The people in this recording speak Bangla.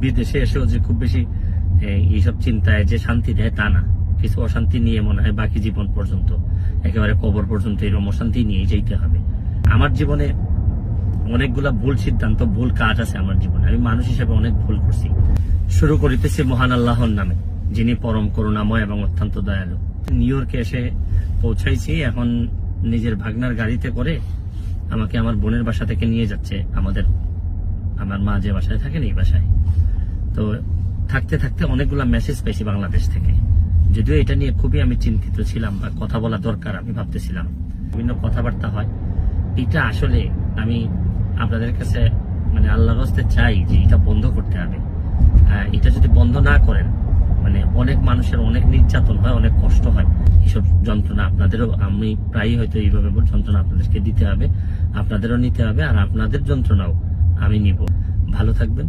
বিদেশে এসেও যে খুব বেশি এইসব চিন্তায় যে শান্তি দেয় তা না, কিছু অশান্তি নিয়ে মনে হয় বাকি জীবন পর্যন্ত, একেবারে কবর পর্যন্ত এরকম অশান্তি নিয়ে যেতে হবে। আমার জীবনে অনেকগুলা ভুল সিদ্ধান্ত, ভুল কাজ আছে আমার জীবনে। আমি মানুষ হিসেবে অনেক ভুল করছি। শুরু করিতেছি মহান আল্লাহর নামে, যিনি পরম করুণাময় এবং অত্যন্ত দয়ালু। নিউ ইয়র্কে এসে পৌঁছাইছি, এখন নিজের ভাগনার গাড়িতে করে আমাকে আমার বোনের বাসা থেকে নিয়ে যাচ্ছে আমার মা যে বাসায় থাকেন এই বাসায়। তো থাকতে থাকতে অনেকগুলা মেসেজ পেয়েছি বাংলাদেশ থেকে, যদিও এটা নিয়ে খুবই আমি চিন্তিত ছিলাম বা কথা বলা দরকার আমি ভাবতেছিলাম। বিভিন্ন কথাবার্তা হয়, এটা আসলে আমি আপনাদের কাছে মানে আল্লাহর হস্তে চাই যে এটা বন্ধ করতে হবে। এটা যদি বন্ধ না করেন, মানে অনেক মানুষের অনেক নির্যাতন হয়, অনেক কষ্ট হয়। এইসব যন্ত্রণা আপনাদেরও, আমি প্রায়ই হয়তো এইভাবে যন্ত্রণা আপনাদেরকে দিতে হবে, আপনাদেরও নিতে হবে, আর আপনাদের যন্ত্রণাও আমি নিব। ভালো থাকবেন।